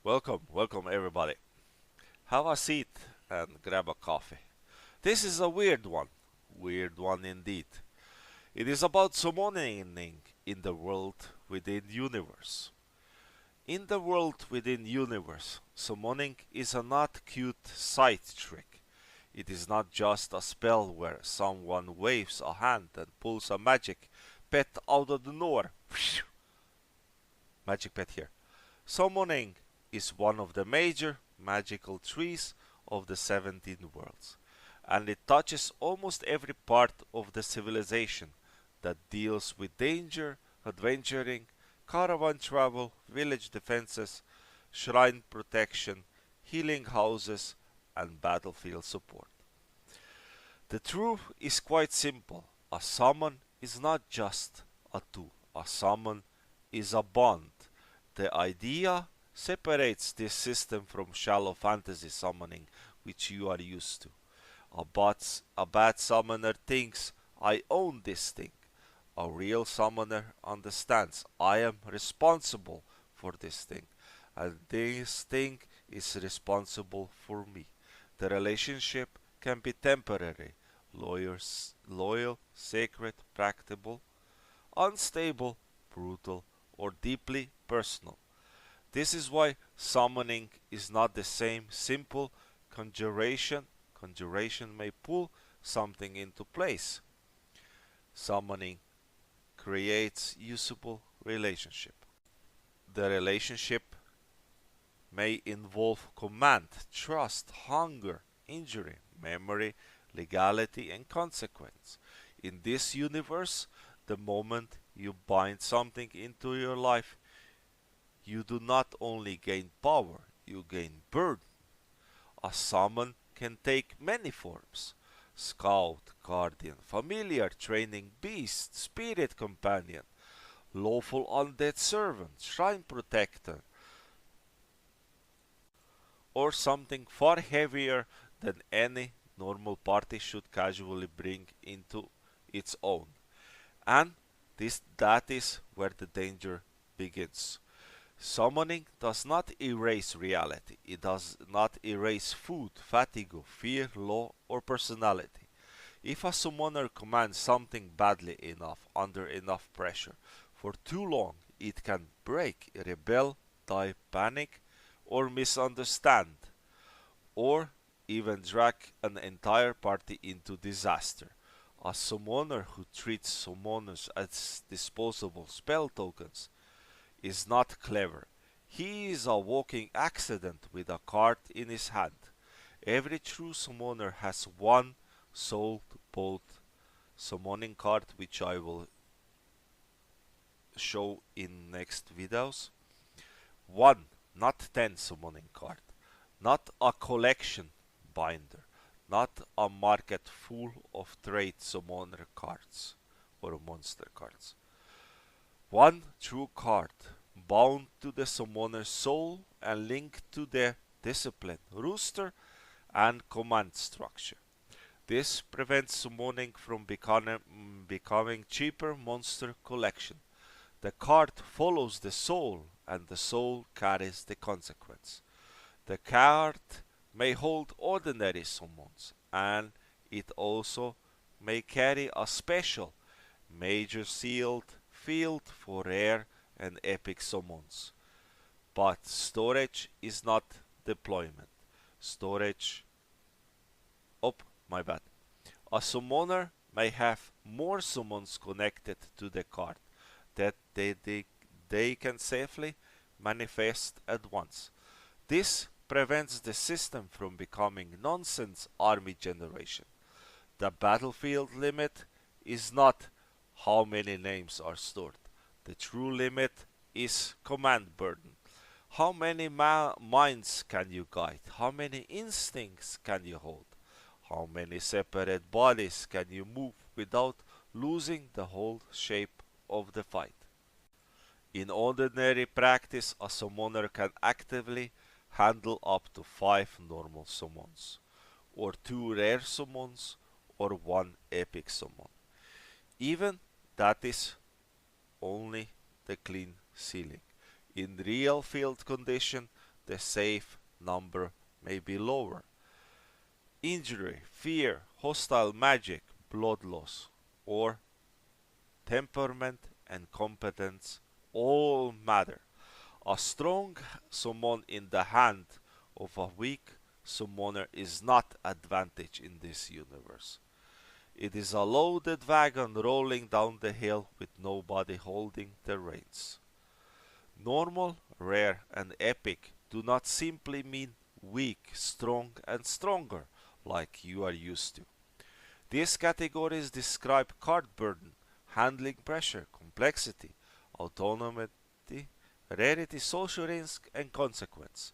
Welcome everybody. Have a seat and grab a coffee. This is a weird one indeed. It is about summoning in the world within universe. In the world within universe, summoning is a not cute side trick. It is not just a spell where someone waves a hand and pulls a magic pet out of the nowhere. Magic pet here. Summoning is one of the major magical trees of the 17 worlds, and it touches almost every part of the civilization that deals with danger, adventuring, caravan travel, village defenses, shrine protection, healing houses, and battlefield support. The truth is quite simple. A summon is not just a tool. A summon is a bond. The idea separates this system from shallow fantasy summoning which you are used to. A bad summoner thinks, I own this thing. A real summoner understands, I am responsible for this thing, and this thing is responsible for me. The relationship can be temporary, loyal, sacred, practicable, unstable, brutal, or deeply personal. This is why summoning is not the same simple conjuration. Conjuration may pull something into place. Summoning creates usable relationship. The relationship may involve command, trust, hunger, injury, memory, legality, and consequence. In this universe, the moment you bind something into your life, you do not only gain power, you gain burden. A summon can take many forms: scout, guardian, familiar, training beast, spirit companion, lawful undead servant, shrine protector, or something far heavier than any normal party should casually bring into its own. And that is where the danger begins. Summoning does not erase reality. It does not erase food, fatigue, fear, law, or personality. If a summoner commands something badly enough, under enough pressure, for too long, it can break, rebel, die, panic, or misunderstand, or even drag an entire party into disaster. A summoner who treats summoners as disposable spell tokens is not clever. He is a walking accident with a card in his hand. Every true summoner has one soul bolt summoning card, which I will show in next videos. One, not 10 summoning card. Not a collection binder. Not a market full of trade summoner cards or monster cards. One true card, bound to the summoner's soul and linked to their discipline, rooster, and command structure. This prevents summoning from becoming cheaper monster collection. The card follows the soul, and the soul carries the consequence. The card may hold ordinary summons, and it also may carry a special major sealed field for rare and epic summons. But storage is not deployment. Storage. Oh, my bad. A summoner may have more summons connected to the card that they can safely manifest at once. This prevents the system from becoming nonsense army generation. The battlefield limit is not how many names are stored. The true limit is command burden. How many minds can you guide? How many instincts can you hold? How many separate bodies can you move without losing the whole shape of the fight? In ordinary practice, a summoner can actively handle up to 5 normal summons, or 2 rare summons, or 1 epic summon. Even that is only the clean ceiling. In real field condition, the safe number may be lower. Injury, fear, hostile magic, blood loss, or temperament and competence all matter. A strong summon in the hand of a weak summoner is not advantage in this universe. It is a loaded wagon rolling down the hill with nobody holding the reins. Normal, rare, and epic do not simply mean weak, strong, and stronger like you are used to. These categories describe card burden, handling pressure, complexity, autonomy, rarity, social risk, and consequence.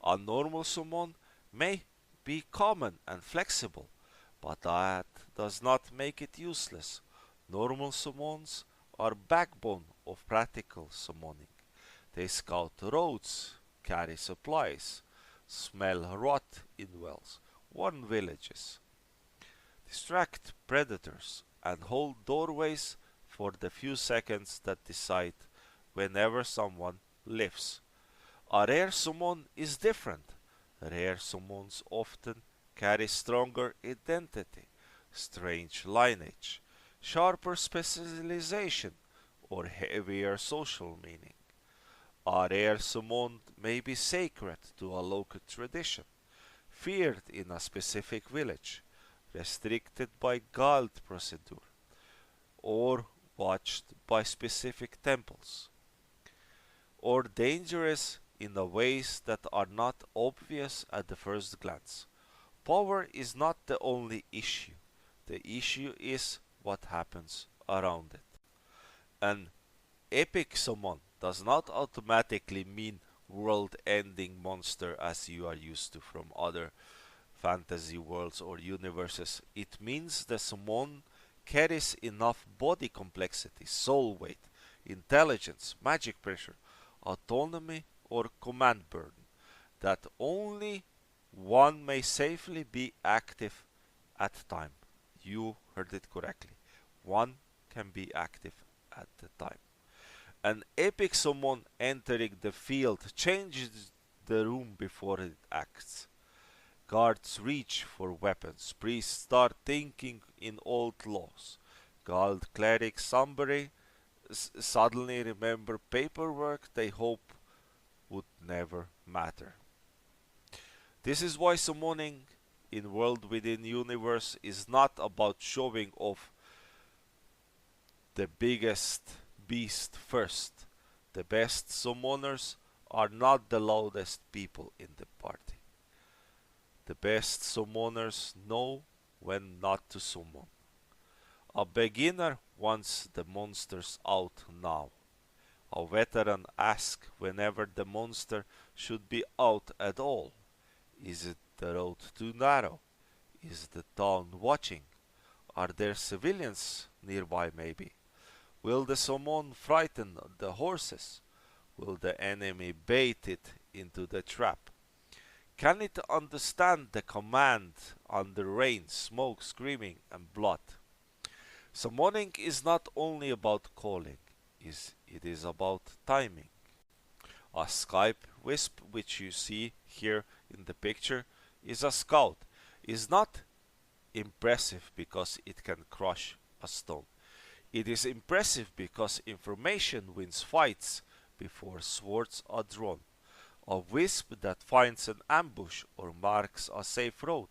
A normal summon may be common and flexible, but that does not make it useless. Normal summons are backbone of practical summoning. They scout roads, carry supplies, smell rot in wells, warn villages, distract predators, and hold doorways for the few seconds that decide whenever someone lives. A rare summon is different. Rare summons often carry stronger identity, strange lineage, sharper specialization, or heavier social meaning. A rare summon may be sacred to a local tradition, feared in a specific village, restricted by guild procedure, or watched by specific temples, or dangerous in the ways that are not obvious at the first glance. Power is not the only issue. The issue is what happens around it. An epic summon does not automatically mean world-ending monster as you are used to from other fantasy worlds or universes. It means the summon carries enough body complexity, soul weight, intelligence, magic pressure, autonomy, or command burden that only one may safely be active at time. You heard it correctly. One can be active at the time. An epic summon entering the field changes the room before it acts. Guards reach for weapons. Priests start thinking in old laws. Guild clerics suddenly remember paperwork they hope would never matter. This is why summoning in World Within Universe is not about showing off the biggest beast first. The best summoners are not the loudest people in the party. The best summoners know when not to summon. A beginner wants the monsters out now. A veteran asks whenever the monster should be out at all. Is it the road too narrow? Is the town watching? Are there civilians nearby maybe? Will the summon frighten the horses? Will the enemy bait it into the trap? Can it understand the command under rain, smoke, screaming, and blood? Summoning is not only about calling, it is about timing. A Skype Wisp, which you see here in the picture, is a scout. Is not impressive because it can crush a stone. It is impressive because information wins fights before swords are drawn. A wisp that finds an ambush or marks a safe road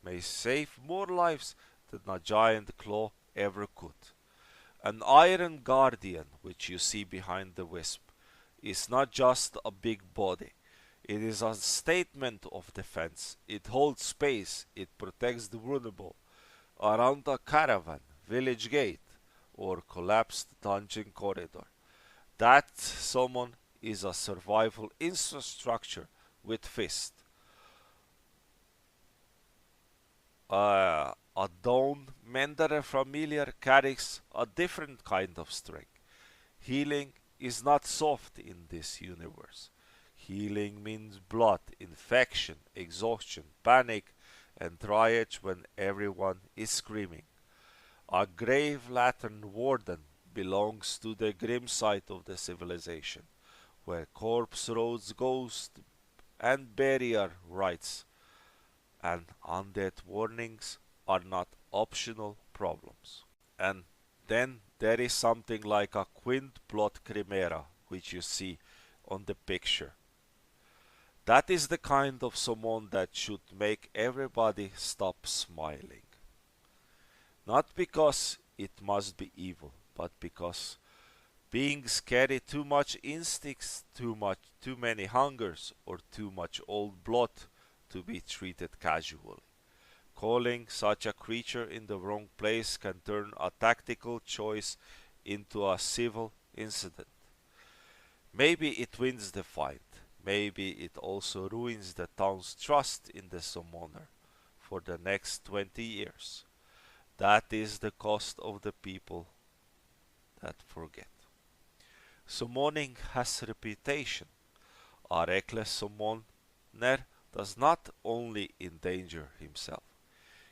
may save more lives than a giant claw ever could. An iron guardian, which you see behind the wisp, is not just a big body. It is a statement of defense. It holds space. It protects the vulnerable. Around a caravan, village gate, or collapsed dungeon corridor. That summon is a survival infrastructure with fist. A Dawn Mender familiar carries a different kind of strength. Healing is not soft in this universe. Healing means blood, infection, exhaustion, panic, and triage when everyone is screaming. A grave lantern warden belongs to the grim side of the civilization, where corpse roads ghost and barrier rights, and undead warnings are not optional problems. And then there is something like a quint blood chimera, which you see on the picture. That is the kind of summon that should make everybody stop smiling. Not because it must be evil, but because beings carry too much instincts, too many hungers, or too much old blood to be treated casually. Calling such a creature in the wrong place can turn a tactical choice into a civil incident. Maybe it wins the fight. Maybe it also ruins the town's trust in the summoner for the next 20 years. That is the cost of the people that forget. Summoning has reputation. A reckless summoner does not only endanger himself,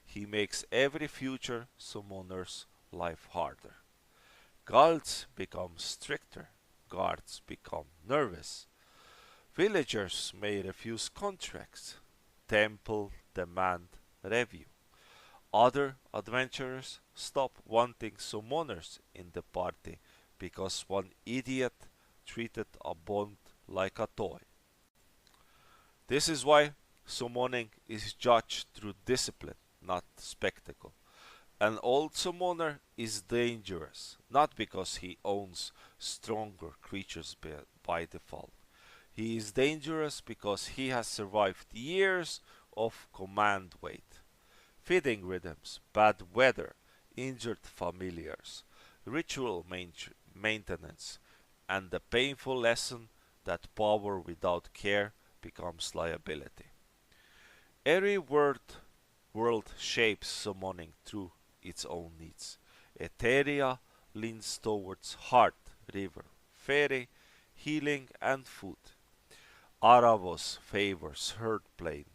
he makes every future summoner's life harder. Guards become stricter, guards become nervous, villagers may refuse contracts, temple demand review. Other adventurers stop wanting summoners in the party because one idiot treated a bond like a toy. This is why summoning is judged through discipline, not spectacle. An old summoner is dangerous, not because he owns stronger creatures by default. He is dangerous because he has survived years of command weight, feeding rhythms, bad weather, injured familiars, ritual maintenance, and the painful lesson that power without care becomes liability. Every world shapes summoning through its own needs. Etheria leans towards heart, river, ferry, healing, and food. Aravos favors herd plane,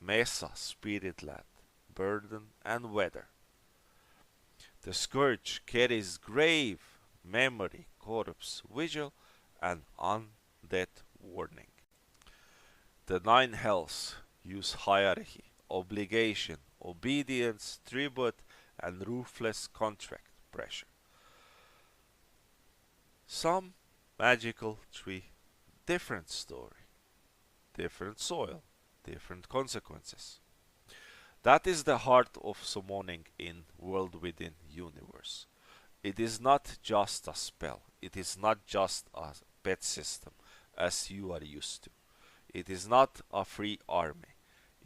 Mesa spirit land, burden, and weather. The scourge carries grave, memory, corpse, vigil, and undead warning. The nine hells use hierarchy, obligation, obedience, tribute, and ruthless contract pressure. Some magical tree, different story, different soil, different consequences. That is the heart of summoning in World Within Universe. It is not just a spell, it is not just a pet system as you are used to. It is not a free army,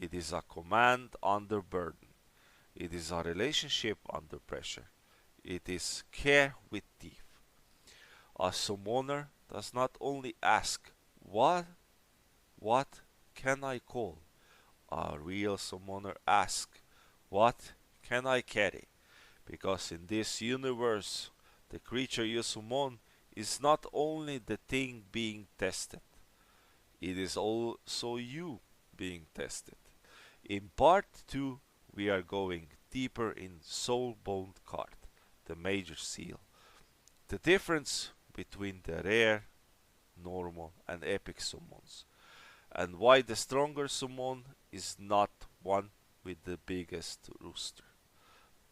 it is a command under burden. It is a relationship under pressure. It is care with teeth. A summoner does not only ask, what can I call? A real summoner asks, what can I carry? Because in this universe, the creature you summon is not only the thing being tested, it is also you being tested. In part 2, we are going deeper in Soulbound card, the major seal. The difference between the rare, normal, and epic summons, and why the stronger summon is not one with the biggest rooster,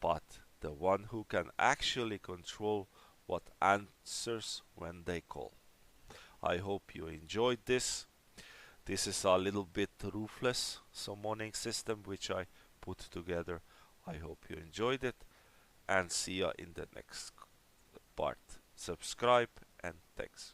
but the one who can actually control what answers when they call. I hope you enjoyed this. This is a little bit ruthless summoning system which I put together. I hope you enjoyed it, and see ya in the next part. Subscribe and thanks.